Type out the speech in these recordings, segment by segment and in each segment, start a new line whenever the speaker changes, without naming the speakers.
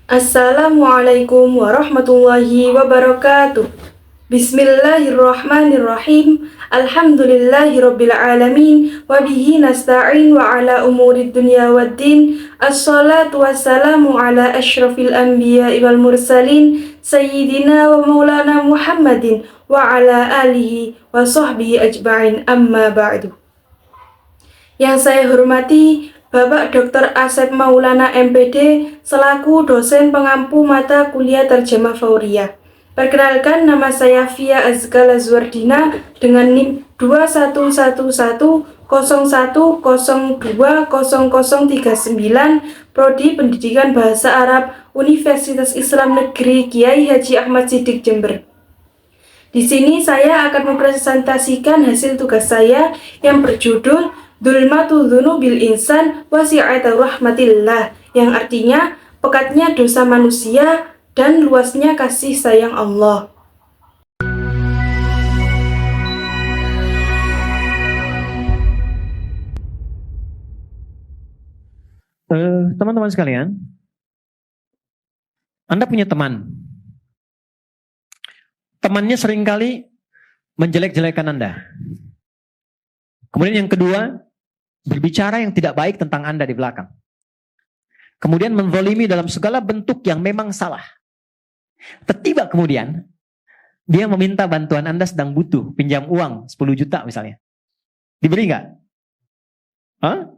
Assalamualaikum warahmatullahi wabarakatuh. Bismillahirrahmanirrahim. Alhamdulillahirabbil alamin wa bihi nasta'in wa ala umurid dunya waddin. Assalatu wassalamu ala asyrafil anbiya'i wal mursalin sayyidina wa maulana Muhammadin wa ala alihi wa sahbihi ajma'in, amma ba'du. Yang saya hormati Bapak Dr. Asep Maulana MPD selaku dosen pengampu mata kuliah terjemah Fauriyah. Perkenalkan, nama saya Fia Azka Lazwardina dengan NIM 211101020039, Prodi Pendidikan Bahasa Arab, Universitas Islam Negeri Kiai Haji Ahmad Siddiq Jember. Di sini saya akan mempresentasikan hasil tugas saya yang berjudul Dzulmatu dzunubil insan wasi'atu rahmatillah, yang artinya pekatnya dosa manusia dan luasnya kasih sayang Allah.
Teman-teman sekalian, Anda punya teman. Temannya seringkali menjelek-jelekan Anda. Kemudian yang kedua, berbicara yang tidak baik tentang Anda di belakang. Kemudian menzalimi dalam segala bentuk yang memang salah. Tiba kemudian, dia meminta bantuan Anda, sedang butuh, pinjam uang 10 juta misalnya. Diberi nggak? Hah?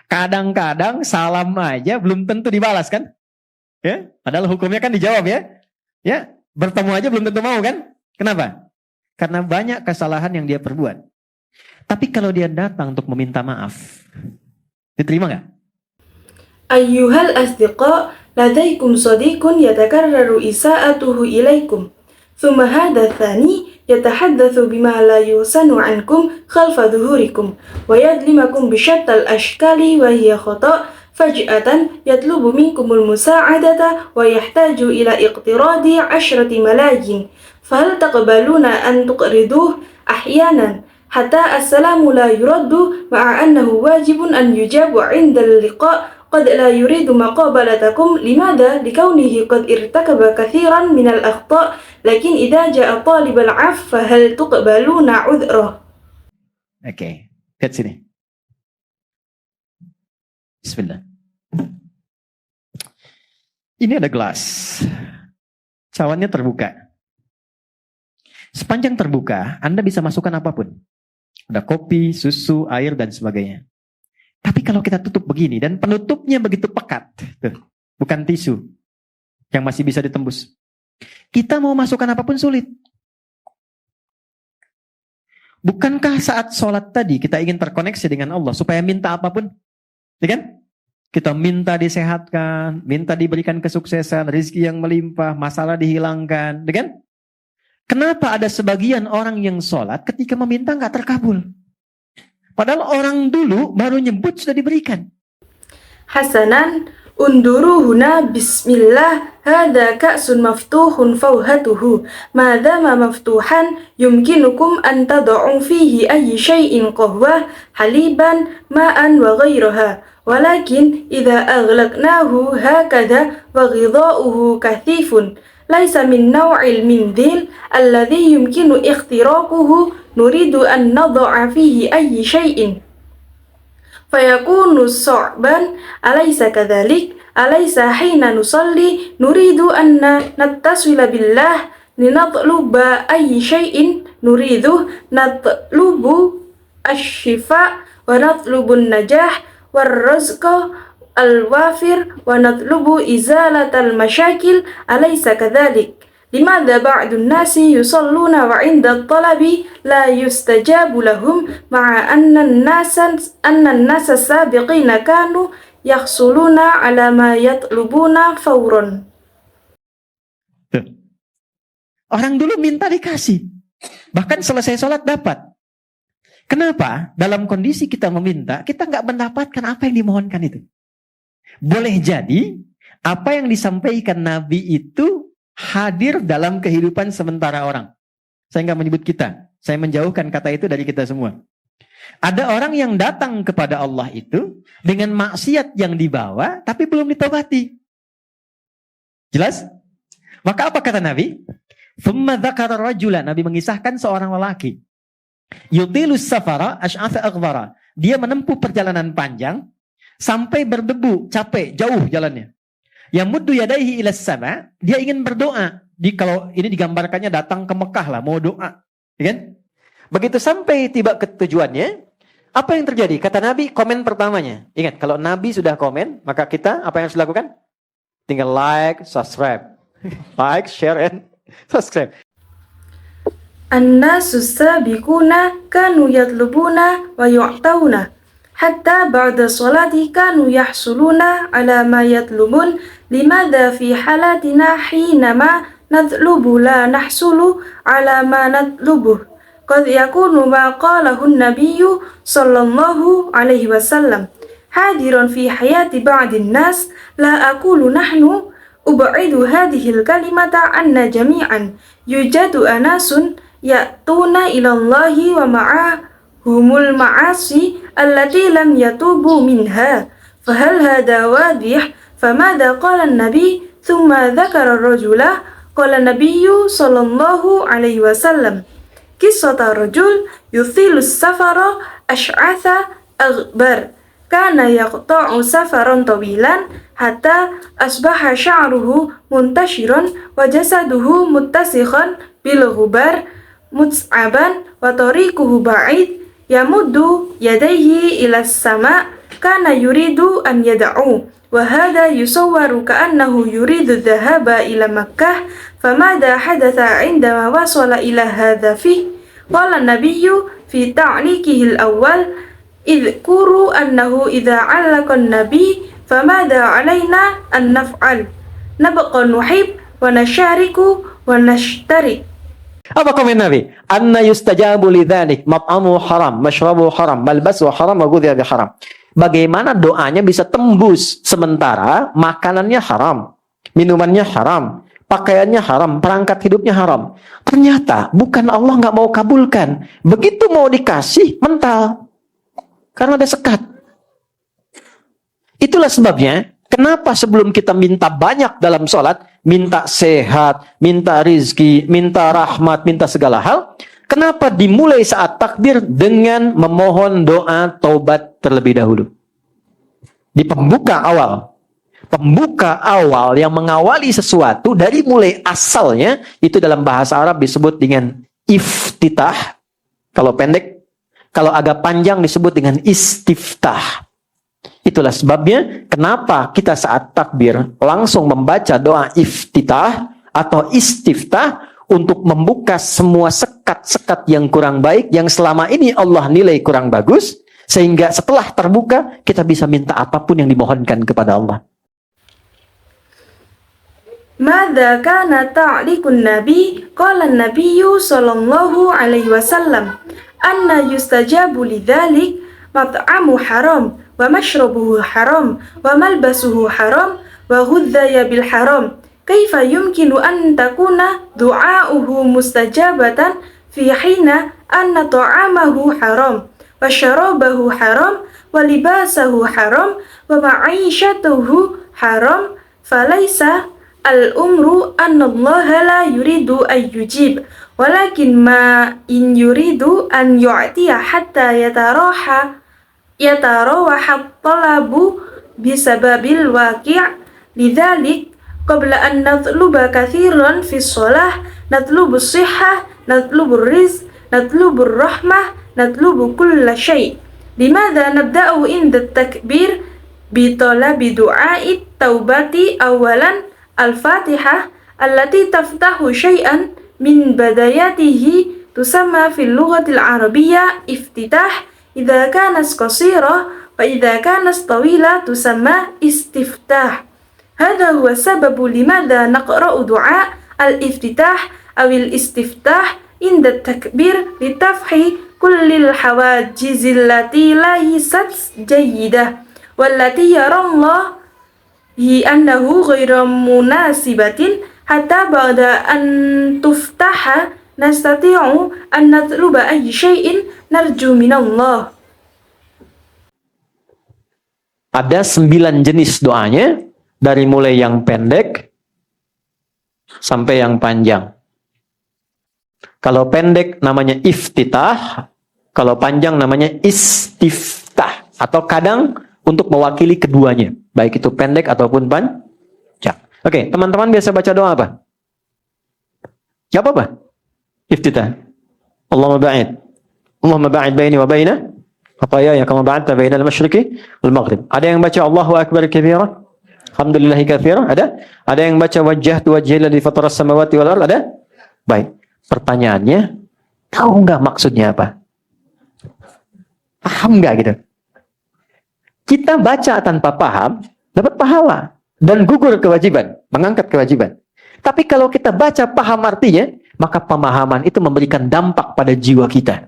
Kadang-kadang salam aja belum tentu dibalas kan? Ya, padahal hukumnya kan dijawab ya. Ya, bertemu aja belum tentu mau kan? Kenapa? Karena banyak kesalahan yang dia perbuat. Tapi kalau dia datang untuk meminta maaf, diterima nggak?
Ayyuhal asdiqa, ladaikum sadiqun yatakarraru isa'atuhu ilaikum. Thumma hadha thani yatahaddathu bima la yusanu ankum khalfa dhuhurikum wa yadlimakum bishattal ashkali wa hiya khata' faj'atan yatlubu minkumul musa'adata wa yahtaju ila iqtiradi 10 malayin. Fahal taqbaluna an tuqriduh ahyanan hatta assalamu la yuraddu ma'a annahu wajibun an yujabu 'inda al-liqa' qad la yuridu maqabalatakum limada likaunihi qad irtakaba kathiran minal akhta' lakin idza ja'a talibal 'af fahal tuqbaluna 'udhrah.
Oke, lihat sini. Bismillah. Ini ada gelas. Cawannya terbuka. Sepanjang terbuka, Anda bisa masukkan apapun. Ada kopi, susu, air, dan sebagainya. Tapi kalau kita tutup begini, dan penutupnya begitu pekat, tuh, bukan tisu, yang masih bisa ditembus. Kita mau masukkan apapun sulit. Bukankah saat sholat tadi, kita ingin terkoneksi dengan Allah, supaya minta apapun? Ya kan? Kita minta disehatkan, minta diberikan kesuksesan, rezeki yang melimpah, masalah dihilangkan, ya kan? Kenapa ada sebagian orang yang sholat ketika meminta nggak terkabul? Padahal orang dulu baru nyebut sudah diberikan.
Hasanan, unduru huna bismillah, hadha ka'sun maftuhun fawhatuhu, madama maftuhan yumkinukum an tada'u fihi ayyi syai'in qahwah, haliban, ma'an wa ghairaha. Walakin idza aghlaqnahu hakadha wa ghidha'uhu kathifun laisa min naw'il mindil alladhi yumkinu ikhtiraquhu nuridu an nadha'a fihi ayyi syai'in fayakunu sa'ban alaysa kadhalik alaysa hina nusalli nuridu an nattasila billah linatluba ayyi syai'in nuridu natlubu asy-syifa wa natlubun najah warrazqa al-wafir wa natlubu izalatal masyakil alaysa kadhalik. Limadha ba'dun nasi yusalluna wa 'inda at-talabi la yustajabu lahum ma'a anna an-nasa sabiqina kanu yahsuluna 'ala ma yatlubuna fawran.
Orang dulu minta dikasih. Bahkan selesai sholat dapat. Kenapa? Dalam kondisi kita meminta, kita nggak mendapatkan apa yang dimohonkan itu. Boleh jadi, apa yang disampaikan Nabi itu hadir dalam kehidupan sementara orang. Saya nggak menyebut kita. Saya menjauhkan kata itu dari kita semua. Ada orang yang datang kepada Allah itu dengan maksiat yang dibawa, tapi belum ditobati. Jelas? Maka apa kata Nabi? Thumma dzakara rajulan. Nabi mengisahkan seorang lelaki. Yutilus safara asy'atha aghbara. Dia menempuh perjalanan panjang sampai berdebu, capek, jauh jalannya. Yamuddu yadaihi ilas sama, dia ingin berdoa. Kalau ini digambarkannya datang ke Mekah lah, mau doa. Ya kan? Begitu sampai tiba ke tujuannya, apa yang terjadi? Kata Nabi, komen pertamanya. Ingat, kalau Nabi sudah komen, maka kita apa yang harus dilakukan? Tinggal like, subscribe. Like, share, and subscribe.
الناس السابقون كانوا يطلبون ويعطون حتى بعد الصلاة كانوا يحصلون على ما يطلبون لماذا في حالاتنا حينما نطلب لا نحصل على ما نطلبه قد يكون ما قاله النبي صلى الله عليه وسلم حاضر في حياة بعض الناس لا أقول نحن أبعد هذه الكلمة عنا جميعا يوجد أناس يأتون إلى الله ومعهم المعاصي التي لم يتوبوا منها فهل هذا واضح فماذا قال النبي ثم ذكر الرجل قال النبي صلى الله عليه وسلم قصة رجل يطيل السفر أشعث أغبر كان يقطع سفرا طويلا حتى أصبح شعره منتشرا وجسده متسخا بالغبار متصعبا وطريقه بعيد يمد يديه إلى السماء كان يريد أن يدعو وهذا يصور كأنه يريد الذهاب إلى مكة فماذا حدث عندما وصل إلى هذا فيه قال النبي في تعليقه الأول اذكروا أنه إذا علق النبي فماذا علينا أن نفعل نبقى نحب ونشارك ونشترك.
Apa komen Nabi? Anna yustajabu lidzalik, mat'amu haram, mashrabu haram, malbasu haram, wa ghudhiya bi haram. Bagaimana doanya bisa tembus sementara makanannya haram, minumannya haram, pakaiannya haram, perangkat hidupnya haram. Ternyata bukan Allah nggak mau kabulkan. Begitu mau dikasih, mental. Karena ada sekat. Itulah sebabnya kenapa sebelum kita minta banyak dalam sholat, minta sehat, minta rizki, minta rahmat, minta segala hal, kenapa dimulai saat takbir dengan memohon doa taubat terlebih dahulu? Di pembuka awal yang mengawali sesuatu dari mulai asalnya, itu dalam bahasa Arab disebut dengan iftitah, kalau pendek, kalau agak panjang disebut dengan istiftah. Itulah sebabnya kenapa kita saat takbir langsung membaca doa iftitah atau istiftah untuk membuka semua sekat-sekat yang kurang baik yang selama ini Allah nilai kurang bagus, sehingga setelah terbuka kita bisa minta apapun yang dimohonkan kepada Allah.
ماذا كان تعليق النبي قال النبي صلى الله عليه وسلم أن يستجاب لذلك مطعم حرام ومشربه حرام وملبسه حرام وغذي بالحرام كيف يمكن أن تكون دعاؤه مستجابة في حين أن طعامه حرام وشرابه حرام ولباسه حرام ومعيشته حرام فليس الأمر أن الله لا يريد أن يجيب ولكن ما إن يريد أن يعطي حتى يتراوح الطلب بسبب الواقع لذلك قبل أن نطلب كثيرا في الصلاة نطلب الصحة نطلب الرزق نطلب الرحمة نطلب كل شيء لماذا نبدأ عند التكبير بطلب دعاء التوبة أولا الفاتحة التي تفتح شيئا من بداياته تسمى في اللغة العربية افتتاح إذا كانت قصيرة وإذا كانت طويلة تسمى استفتاح هذا هو السبب لماذا نقرأ دعاء الافتتاح أو الاستفتاح عند التكبير لتفتح كل الحواجز التي ليست جيدة والتي يرى الله هي أنه غير مناسبة حتى بعد أن تفتح نستطيع أن نطلب أي شيء نرجو من الله.
Ada 9 jenis doanya, dari mulai yang pendek, sampai yang panjang. Kalau pendek namanya iftitah, kalau panjang namanya istiftah. Atau kadang untuk mewakili keduanya, baik itu pendek ataupun panjang. Oke, teman-teman biasa baca doa apa? Gak apa-apa. Iftitah. Allahumma ba'id baini wa baina khataayaya kama ba'adta baina al-masyriqi wal maghrib. Ada yang baca Allahu akbar kabira? Alhamdulillahi katsira? Ada yang baca wajjahtu wajhi alladzi fatara as-samawati wal ardh? Ada? Baik. Pertanyaannya, tahu nggak maksudnya apa? Paham nggak gitu? Kita baca tanpa paham, dapat pahala dan gugur kewajiban, mengangkat kewajiban. Tapi kalau kita baca paham artinya, maka pemahaman itu memberikan dampak pada jiwa kita.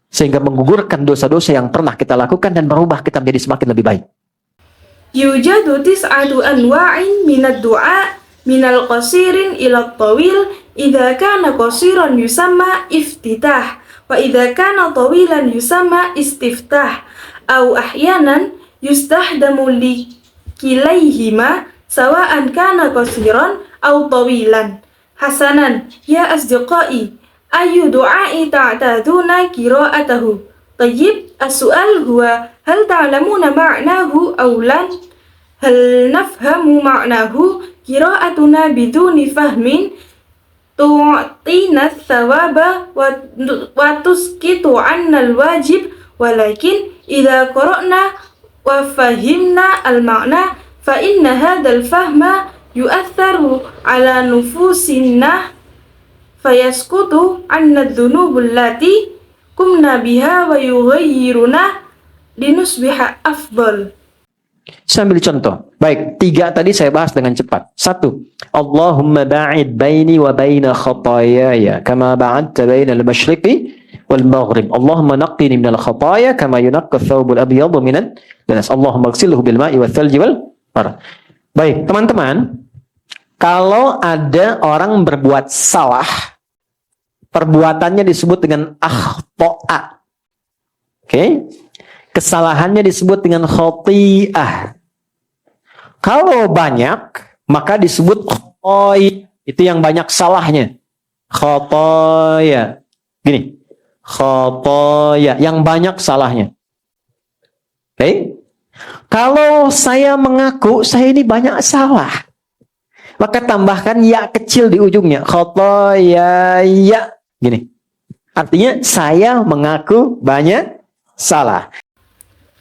Sehingga menggugurkan dosa-dosa yang pernah kita lakukan dan merubah kita menjadi semakin lebih baik.
Yujadu tis'atu anwa'in minad du'a minal qasirin ila tawil idza kana qasiran yusamma iftitah wa idza kana tawilan yusamma istiftah aw ahyanan yustahdamu li kilaihima sawa'an kana qasiran aw tawilan. Hasanan ya asdiqai ayu du'ai ta'taduna qira'atahu. Tayyib, as-su'al huwa hal ta'lamuna ma'nahu aw lan? Hal nafhamu ma'nahu qira'atuna biduni fahmin tu'tina thawaba wa tusqitu 'anna al-wajib walakin idza qara'na wa fahimna al-ma'na fa inna hadzal fahma yu'atharu 'ala nufusinna fayasqutu 'anna adh-dhunubul lati kumna biha wa yughayyiruna linusbiha afdal.
Saya ambil contoh. Baik, 3 tadi saya bahas dengan cepat. 1. Allahumma ba'id baini wa baina khataayaya kama ba'adta baina al-masyriqi wal maghrib. Allahumma naqqini minal khataaya kama yunaqqa ath-thawbul abyadu minan danas. Allahumma ighsilhu bil ma'i wath thalji wal barad. Baik, teman-teman, kalau ada orang berbuat salah, perbuatannya disebut dengan akhta'a. Oke? Kesalahannya disebut dengan khati'ah. Kalau banyak, maka disebut khotoy. Itu yang banyak salahnya. Khotoya. Gini. Khotoya. Yang banyak salahnya. Oke? Kalau saya mengaku, saya ini banyak salah. Maka tambahkan ya kecil di ujungnya. Khotoya. Ya. Gini. Artinya, saya mengaku banyak salah.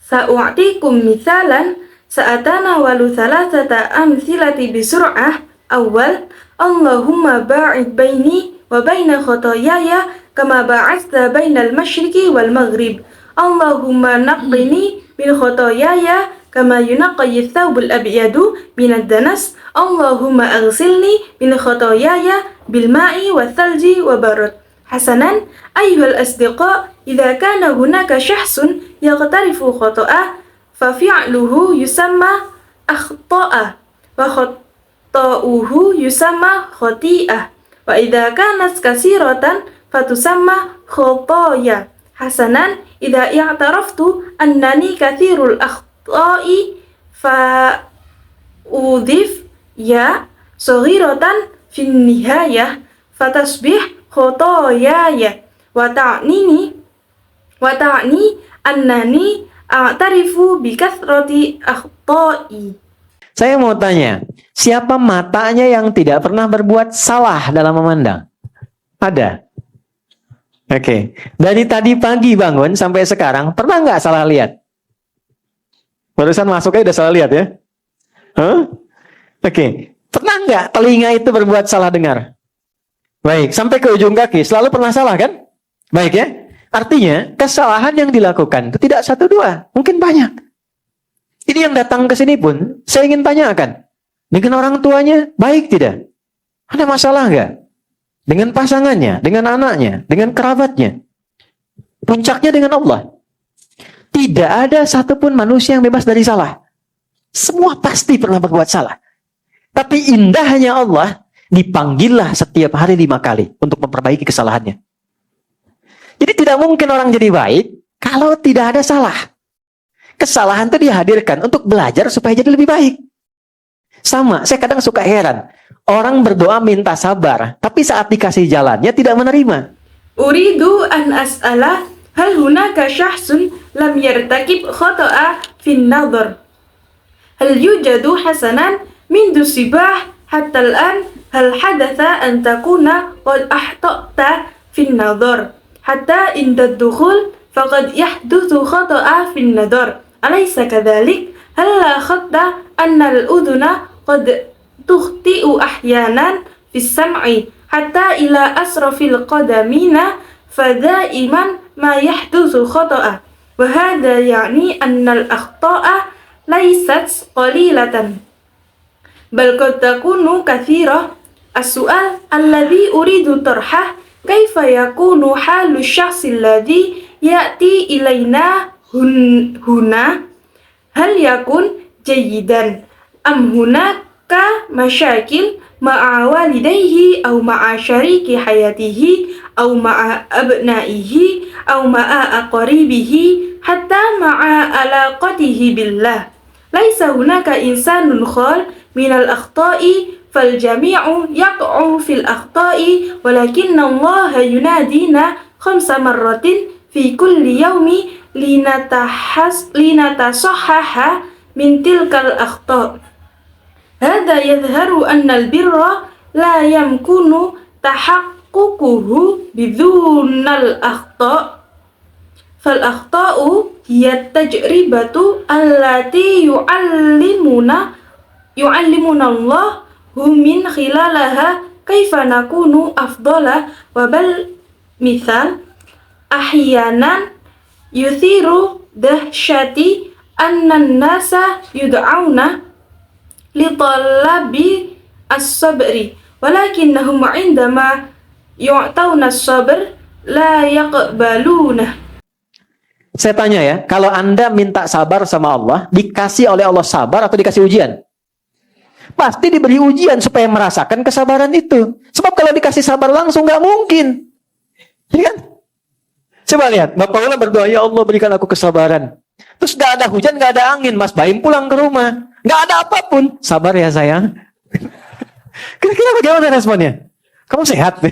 Sa'u'tikum mithalan sa'atanawalu thalathata amthilati bisur'ah. Awal, Allahumma ba'id baini wa baina khotoyaya kama ba'adta bainal masyriqi wal maghrib. Allahumma naqqini min khotoyaya kama yunaqqa thawbul abyadu minad danas. Allahumma aghsilni min khotoyaya bil ma'i wath thalji wa barad. Hasanan, ayyuhal asdiqa, idza kana hunaka syahsun yaqtarifu khata'a fa fi'luhu yusamma akhta'a wa khata'uhu yusamma khati'ah wa idza kanat kasiratan fatusamma khataaya. Hasanan, idza i'taraftu annani kathirul akhta'i fa udhif ya saghiratan fin nihayah fatasbih khotoyaya wa ta'ni annani a'tarifu bi kathrati akhta'i.
Saya mau tanya, siapa matanya yang tidak pernah berbuat salah dalam memandang? Ada? Oke. Dari tadi pagi bangun sampai sekarang, pernah nggak salah lihat? Barusan masuknya udah salah lihat ya? Oke. Pernah nggak telinga itu berbuat salah dengar? Baik, sampai ke ujung kaki, selalu pernah salah kan? Baik ya? Artinya, kesalahan yang dilakukan itu tidak 1, 2, mungkin banyak. Ini yang datang ke sini pun, saya ingin tanyakan. Dengan orang tuanya, baik tidak? Ada masalah nggak? Dengan pasangannya, dengan anaknya, dengan kerabatnya. Puncaknya dengan Allah. Tidak ada satupun manusia yang bebas dari salah. Semua pasti pernah berbuat salah. Tapi indahnya Allah, dipanggillah setiap hari 5 kali untuk memperbaiki kesalahannya. Jadi tidak mungkin orang jadi baik kalau tidak ada salah. Kesalahan itu dihadirkan untuk belajar supaya jadi lebih baik. Sama, saya kadang suka heran. Orang berdoa minta sabar, tapi saat dikasih jalannya tidak menerima.
Uridu an as'ala hal hunaka syahsun lam yartakib khata'a fin nadhar. Hal yujadu hasanan min dusibah hatta al-an hal hadatha an takuna qad ahtata fin nadhar. Hatta inda dukhul faqad yahduthu khata'a fin nadhar. Alaysa kadhalik? Hal la khatta anna al-udhuna qad tukhti'u ahyanan fis sam'i hatta ila asrafil qadamina fadaiman ma yahduthu khata'a. Wa hadha ya'ni anna al-akhta'a laysat qalilatan bal qad takunu kathira. As-su'al alladhi uridu tarhah kaifa yakunu halu syakhsi alladhi ya'ti ilayna huna hal yakun jayyidan am hunaka masyakil ma'a walidayhi aw ma'a syariki hayatihi aw ma'a abnaihi aw ma'a aqaribihi hatta ma'a alaqatihi billah. Laisa hunaka insanun khal minal akhta'i fal jami'u yaq'u fil akhta'i walakinna Allah yunadina 5 marratin fi kulli yawmi linatasahhaha min tilkal akhta'. Hada yadhharu anna al-birra la yamkunu tahaqququhu bidhunal akhta'. Fal akhta'u hiya tajribatu allati yu'allimuna Allah min khilalaha kaifa nakunu afdala wa bal mithal ahyanan yuthiru dahsyati anna an-nasa yud'auna li talabi as-sabri walakinnahum 'indama yu'tauna as-sabr la yaqbaluna.
Saya tanya ya, kalau Anda minta sabar sama Allah, dikasih oleh Allah sabar atau dikasih ujian? Pasti diberi ujian supaya merasakan kesabaran itu. Sebab kalau dikasih sabar langsung nggak mungkin. Ya kan? Coba lihat, Bapak Ula berdoa, ya Allah berikan aku kesabaran. Terus nggak ada hujan, nggak ada angin, Mas Baim pulang ke rumah. Nggak ada apapun. Sabar ya sayang. Kira-kira bagaimana responnya? Kamu sehat?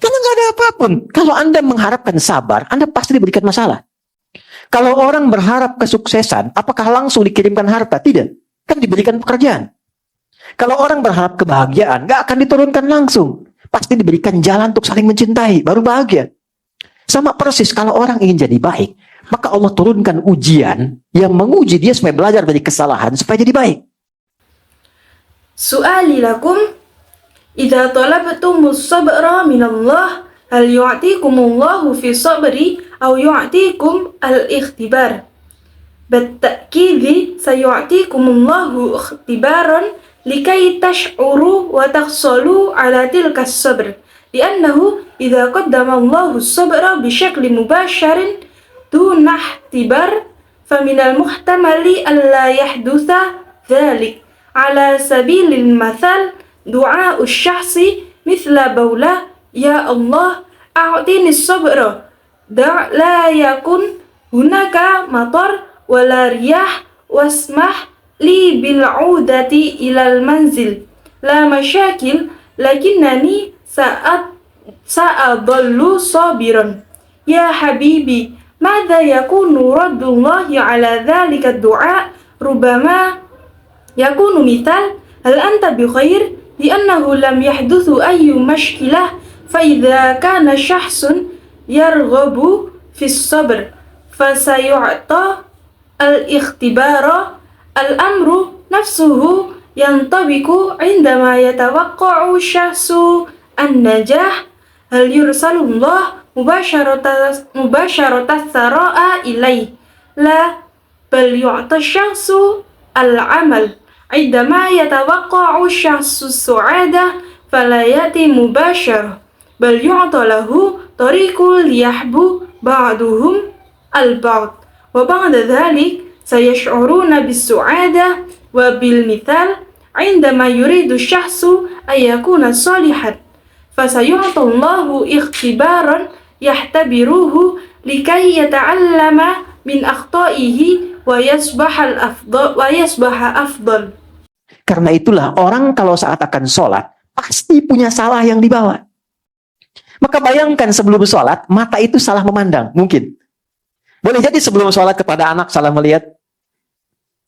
Karena nggak ada apapun. Kalau Anda mengharapkan sabar, Anda pasti diberikan masalah. Kalau orang berharap kesuksesan, apakah langsung dikirimkan harta? Tidak. Kan diberikan pekerjaan. Kalau orang berharap kebahagiaan, nggak akan diturunkan langsung. Pasti diberikan jalan untuk saling mencintai, baru bahagia. Sama persis kalau orang ingin jadi baik, maka Allah turunkan ujian yang menguji dia supaya belajar dari kesalahan, supaya jadi baik.
Su'ali lakum idza talabtumus sabra minallah hal yu'tikumullahu fi sabri aw yu'tikum al-ikhtibar. Bitta'kidi sayu'tikumullahu ikhtibaran likai tash'uru wa takhsalu ala tilka as-sabr. Li'annahu idza qaddama Allahu as-sabra bishakli mubasharin duna ihtibar faminal muhtamali alla yahdutha dhalik. Ala sabilil mathal du'a'u syahsi mithla bawla ya Allah a'tini as-sabra la yakun hunaka matar wala riyah wasmah li bil'udati ilal manzil la masyakil lakinnani sa'adallu sabiran. Ya habibi madha yakunu raddullahi ala dhalika ad-du'a rubama yakunu mithal hal anta bi khair li'annahu lam yahduthu ayyu mashkilah fa idza kana syahsun yarghabu fis sabr fasayu'ta al-ikhtibara al-amru nafsuhu yantabiku indama yatawaqqa'u syahsu an-najah hal yursalullah mubasharatas sara'a ilaih la bal yu'ta syahsu al-amal indama yatawaqqa'u syahsu su'adah fala yati mubashara bal yu'ta lahu tariqul yahbu ba'duhum al-ba'd wa ba'da dhalik sayash'uruna bis-su'adah wa bil-mithal indama yuridu syahsu ayyakuna salihan fasayu'tallahu ikhtibaran yahtabiruhu likai yata'allama min akhta'ihi wa yasbaha afdal.
Karena itulah orang kalau saat akan sholat, pasti punya salah yang dibawa. Maka bayangkan sebelum sholat, mata itu salah memandang. Mungkin. Boleh jadi sebelum sholat kepada anak salah melihat.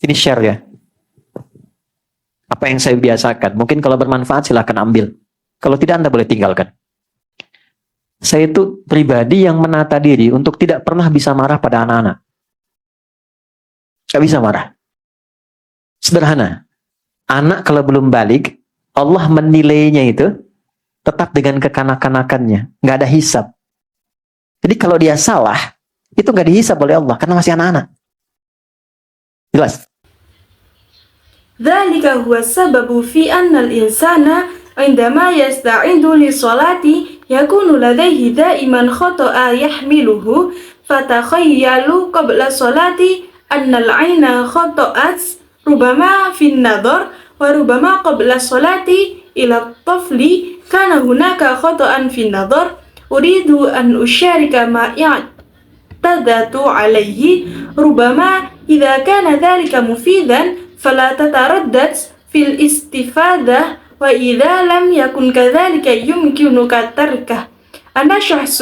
Ini share ya. Apa yang saya biasakan. Mungkin kalau bermanfaat silahkan ambil. Kalau tidak Anda boleh tinggalkan. Saya itu pribadi yang menata diri untuk tidak pernah bisa marah pada anak-anak. Gak bisa marah. Sederhana. Anak kalau belum balik, Allah menilainya itu tetap dengan kekanak-kanakannya. Nggak ada hisab. Jadi kalau dia salah, itu nggak dihisab oleh Allah karena masih anak-anak. Jelas?
ذلك هو السبب في أن الإنسان عندما يستعد للصلاة يكون لديه دائما خطأ يحمله فتخيل قبل الصلاة أن العين خطأت ربما في النظر وربما قبل الصلاة إلى الطفل كان هناك خطأ في النظر أريد أن أشارك ما اعتدت عليه ربما إذا كان ذلك مفيدا فلا تتردد في الاستفادة وإذا لم يكن كذلك يمكنك تركه أنا شخص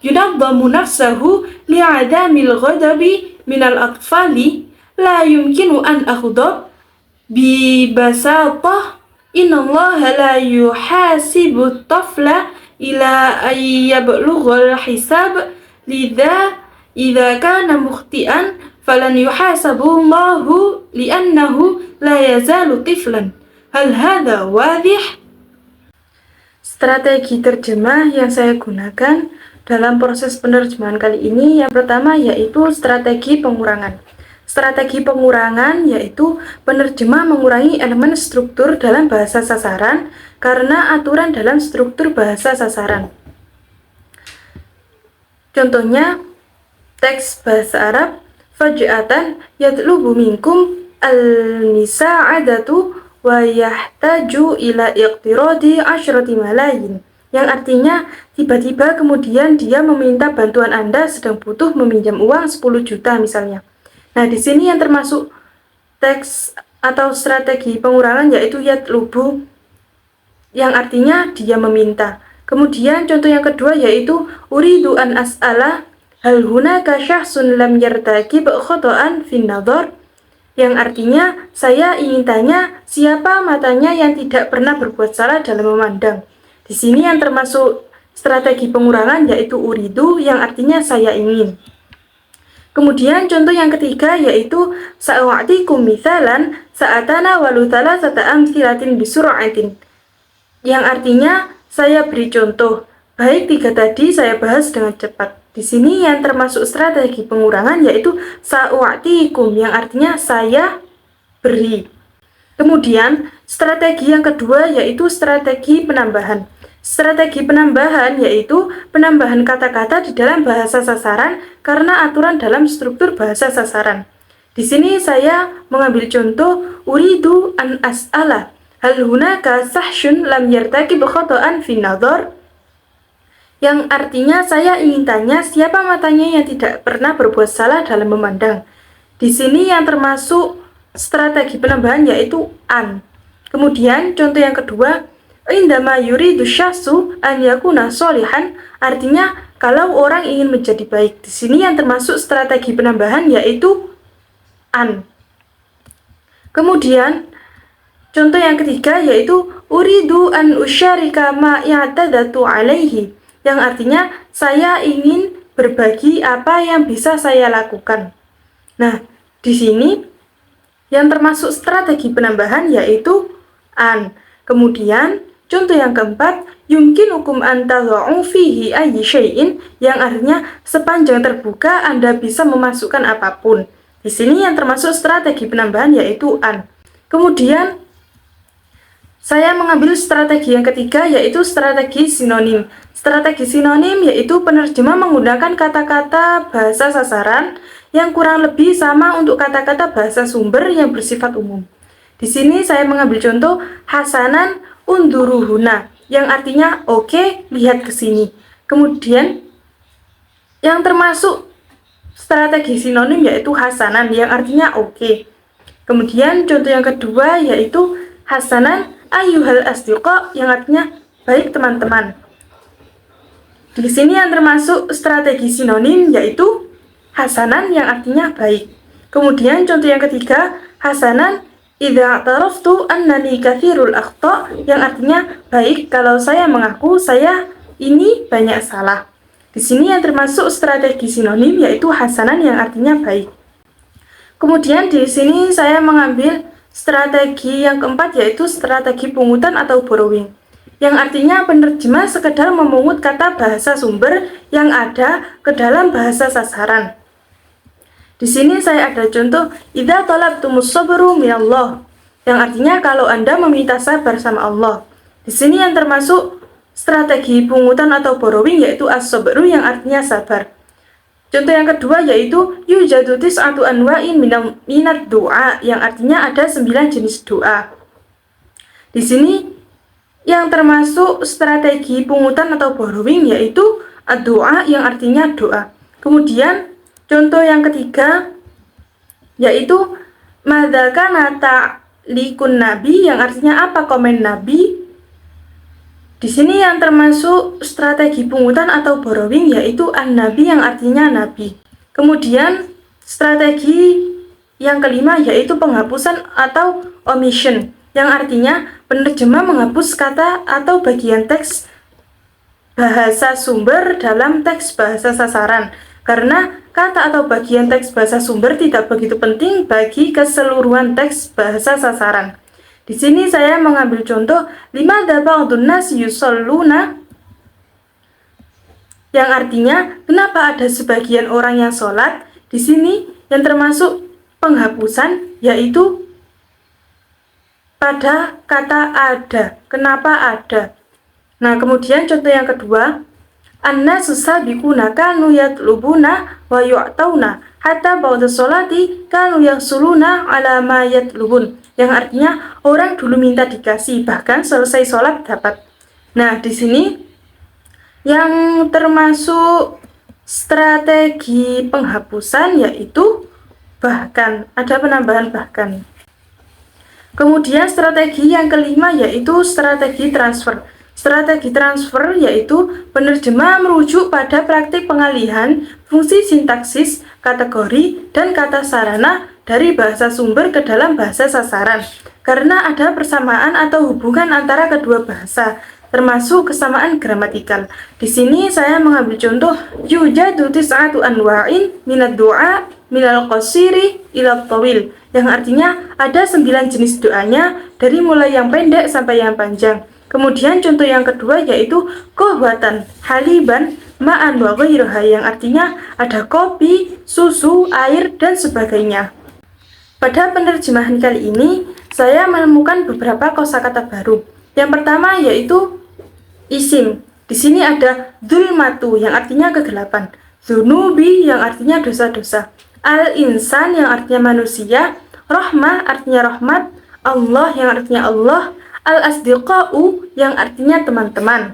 ينظم نفسه لعدم الغضب من الأطفال لا يمكن أن أغضب ببساطة إن الله لا يحاسب الطفل إلى أن يبلغ الحساب لذا إذا كان مخطئا فلن يحاسب الله لأنه لا يزال طفلا هل هذا واضح؟ Strategi terjemah yang saya gunakan dalam proses penerjemahan kali ini yang pertama yaitu strategi pengurangan. Strategi pengurangan yaitu penerjemah mengurangi elemen struktur dalam bahasa sasaran karena aturan dalam struktur bahasa sasaran. Contohnya, teks bahasa Arab, faj'atan yatlubu minkum al-misa'adatu wa yahtaju ila iqtiradi 10 malayin. Yang artinya, tiba-tiba kemudian dia meminta bantuan Anda sedang butuh meminjam uang 10 juta misalnya. Nah, di sini yang termasuk teks atau strategi pengurangan yaitu yatlubu, yang artinya dia meminta. Kemudian contoh yang kedua yaitu uridu an as'ala hal hunaka syahsun lam yartakib khoto'an fin nadhar, yang artinya saya ingin tanya siapa matanya yang tidak pernah berbuat salah dalam memandang. Di sini yang termasuk strategi pengurangan yaitu uridu, yang artinya saya ingin. Kemudian contoh yang ketiga yaitu sa'u'atikum mithalan sa'atana walu thalathata amthilatin bisur'atin, yang artinya saya beri contoh. Baik, 3 tadi saya bahas dengan cepat. Di sini yang termasuk strategi pengurangan yaitu sa'u'atikum, yang artinya saya beri. Kemudian strategi yang kedua yaitu strategi penambahan. Strategi penambahan yaitu penambahan kata-kata di dalam bahasa sasaran karena aturan dalam struktur bahasa sasaran. Di sini saya mengambil contoh uridu an as'ala hal hunaka sahsyun lam yartakib khoto'an fin nadhar, yang artinya saya ingin tanya siapa matanya yang tidak pernah berbuat salah dalam memandang. Di sini yang termasuk strategi penambahan yaitu an. Kemudian contoh yang kedua, indama yuridu syahsu an yakuna sholihan, artinya kalau orang ingin menjadi baik. Di sini yang termasuk strategi penambahan yaitu an. Kemudian contoh yang ketiga yaitu uridu an usyarika ma i'tadatu alaihi, yang artinya saya ingin berbagi apa yang bisa saya lakukan. Nah, di sini yang termasuk strategi penambahan yaitu an. Kemudian contoh yang keempat, yumkinukum an tadha'u fihi ayyi syai'in, yang artinya sepanjang terbuka Anda bisa memasukkan apapun. Di sini yang termasuk strategi penambahan yaitu an. Kemudian saya mengambil strategi yang ketiga yaitu strategi sinonim. Strategi sinonim yaitu penerjemah menggunakan kata-kata bahasa sasaran yang kurang lebih sama untuk kata-kata bahasa sumber yang bersifat umum. Di sini saya mengambil contoh hasanan unduruhuna, yang artinya oke, lihat ke sini. Kemudian yang termasuk strategi sinonim yaitu hasanan, yang artinya oke. Kemudian contoh yang kedua yaitu hasanan ayyuhal asdiqa yang artinya baik teman-teman. Di sini yang termasuk strategi sinonim yaitu hasanan yang artinya baik. Kemudian contoh yang ketiga, hasanan idza i'taraftu annani katsirul akhta yang artinya baik kalau saya mengaku saya ini banyak salah. Di sini yang termasuk strategi sinonim yaitu hasanan yang artinya baik. Kemudian di sini saya mengambil strategi yang keempat yaitu strategi pungutan atau borrowing. Yang artinya penerjemah sekedar memungut kata bahasa sumber yang ada ke dalam bahasa sasaran. Di sini saya ada contoh idza talabtumus sabru minallah yang artinya kalau Anda meminta sabar sama Allah. Di sini yang termasuk strategi pungutan atau borrowing yaitu as-sabru yang artinya sabar. Contoh yang kedua yaitu yujadu tis'atu anwa'in minad du'a yang artinya ada 9 jenis doa. Di sini yang termasuk strategi pungutan atau borrowing yaitu doa yang artinya doa. Kemudian contoh yang ketiga yaitu madzakana ta'likun nabi yang artinya apa komen nabi. Di sini yang termasuk strategi pungutan atau borrowing yaitu an-nabi yang artinya nabi. Kemudian strategi yang kelima yaitu penghapusan atau omission yang artinya penerjemah menghapus kata atau bagian teks bahasa sumber dalam teks bahasa sasaran karena kata atau bagian teks bahasa sumber tidak begitu penting bagi keseluruhan teks bahasa sasaran. Di sini saya mengambil contoh limadza ba'dun nas yusalluna yang artinya kenapa ada sebagian orang yang sholat. Di sini yang termasuk penghapusan yaitu pada kata ada. Kenapa ada? Nah, kemudian contoh yang kedua, annasu sabiquna kanu yatlubuna wa yu'tauna hatta ba'da sholati kanu yasuluna ala ma yatlubun. Yang artinya orang dulu minta dikasih bahkan selesai sholat dapat. Nah, di sini yang termasuk strategi penghapusan yaitu bahkan, ada penambahan bahkan. Kemudian strategi yang kelima yaitu strategi transfer. Strategi transfer yaitu penerjemah merujuk pada praktik pengalihan fungsi sintaksis, kategori, dan kata sarana dari bahasa sumber ke dalam bahasa sasaran. Karena ada persamaan atau hubungan antara kedua bahasa, termasuk kesamaan gramatikal. Di sini saya mengambil contoh yujadu tis'atu anwa'in minad du'a minal qasiri ila tawil yang artinya ada 9 jenis doanya dari mulai yang pendek sampai yang panjang. Kemudian contoh yang kedua yaitu kohwatan haliban ma'an wa ghairuha yang artinya ada kopi, susu, air, dan sebagainya. Pada penerjemahan kali ini saya menemukan beberapa kosakata baru. Yang pertama yaitu isim. Di sini ada dzulmatu yang artinya kegelapan, dzunubi yang artinya dosa-dosa, al-insan yang artinya manusia, rahmah artinya rahmat, Allah yang artinya Allah, al-asdiqa'u yang artinya teman-teman,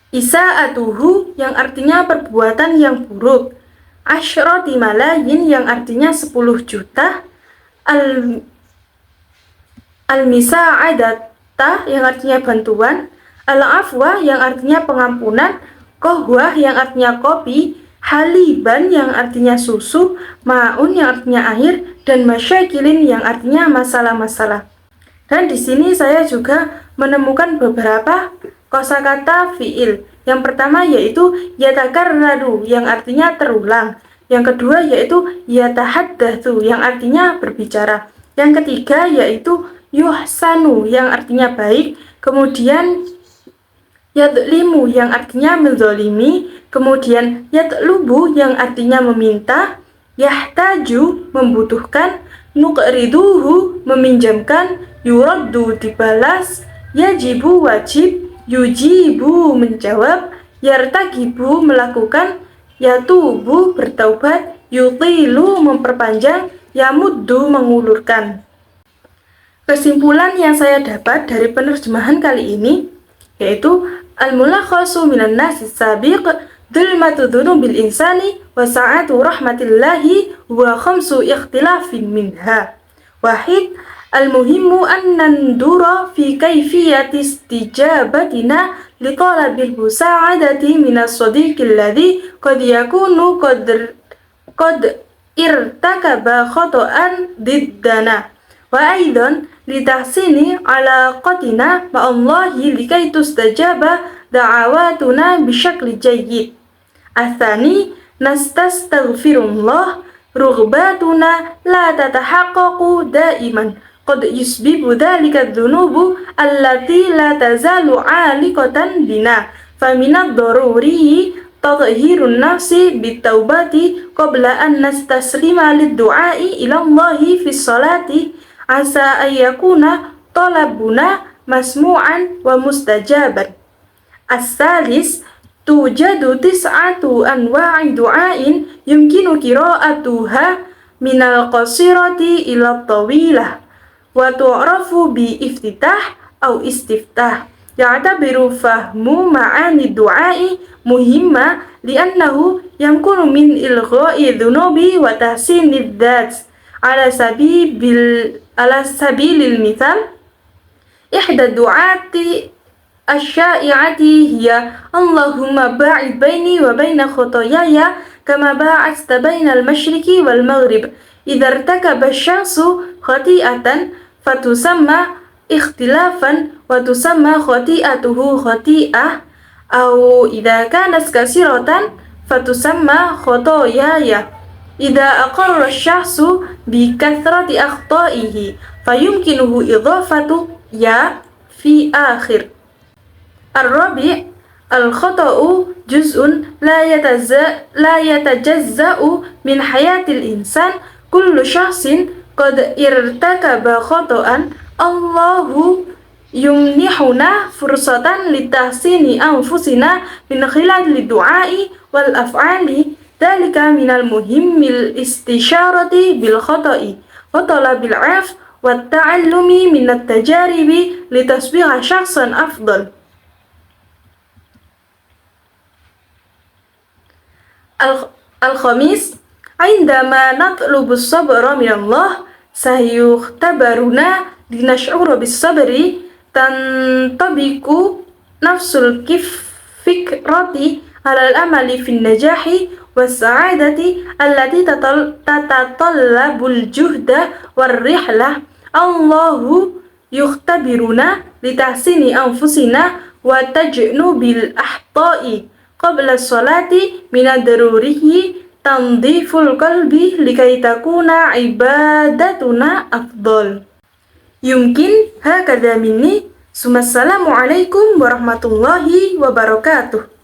isa'atuhu yang artinya perbuatan yang buruk, asyrati malayin yang artinya 10 juta, al-misa'adata yang artinya bantuan, al-afwa yang artinya pengampunan, kohwah yang artinya kopi, haliban yang artinya susu, ma'un yang artinya air, dan masyakilin yang artinya masalah-masalah. Dan di sini saya juga menemukan beberapa kosakata fiil. Yang pertama yaitu yatakarraru yang artinya terulang. Yang kedua yaitu yatahaddatsu yang artinya berbicara. Yang ketiga yaitu yuhsanu yang artinya baik. Kemudian yadlimu yang artinya menzolimi. Kemudian yatlubu yang artinya meminta. Yahtaju membutuhkan. Nuqriduhu meminjamkan. Yuraddu dibalas. Yajibu wajib. Yujibu menjawab. Yartagibu melakukan. Yatubu bertaubat. Yutilu memperpanjang. Yamuddu mengulurkan. Kesimpulan yang saya dapat dari penerjemahan kali ini yaitu al-mulakhasu minan nasi sabiq dzulmatu dzunubil insani wa sa'atu rahmatillahi wa khamsu ikhtilafin minha. Wahid المهم أن ننظر في كيفية استجابتنا لطلب المساعدة من الصديق الذي قد يكون قد ارتكب خطأ ضدنا، وأيضا لتحسين علاقتنا مع الله لكي تستجاب دعواتنا بشكل جيد. الثاني نستغفر الله. رغباتنا لا تتحقق دائما، قد يسبب ذلك الذنوب التي لا تزال عالقة بنا، فمن الضروري تطهير النفس بالتوبة قبل أن نستسلم للدعاء إلى الله في الصلاة، عسى أن يكون طلبنا مسموعا ومستجابا. الثالث توجد 9 أنواع دعاء يمكن قراءتها من القصيرة إلى الطويلة، وتعرف بافتتاح أو استفتاح. يعتبر فهم معاني الدعاء مهمة لأنه يمكن من إلغاء الذنوب وتحسين الذات. على سبيل المثال، إحدى الدعاءات الشائعة هي اللهم باعد بيني وبين خطاياي كما باعدت بين المشرق والمغرب. إذا ارتكب الشخص خطيئة فتسمى اختلافا وتسمى خطيئته خطيئة، أو إذا كانت كثيرة فتسمى خطاياي. إذا أقر الشخص بكثرة أخطائه فيمكنه إضافة يا في آخر. الرابع الخطأ جزء لا يتجزأ من حياة الإنسان. كل شخص قد ارتكب خطأ. الله يمنحنا فرصة لتحسين أنفسنا من خلال الدعاء والأفعال. ذلك من المهم الاستشارة بالخطأ وطلب العفو والتعلم من التجارب لتصبح شخصا أفضل. الخامس عندما نطلب الصبر من الله سيختبرنا لنشعر بالصبر. تنطبق نفس الفكرة على الأمل في النجاح والسعادة التي تتطلب الجهد والرحلة. الله يختبرنا لتحسين أنفسنا وتجنب الأخطاء. قبل الصلاة من الضروري تنظيف القلب لكي تكون عبادتنا أفضل. يمكن هكذا مني. ثم السلام عليكم ورحمة الله وبركاته.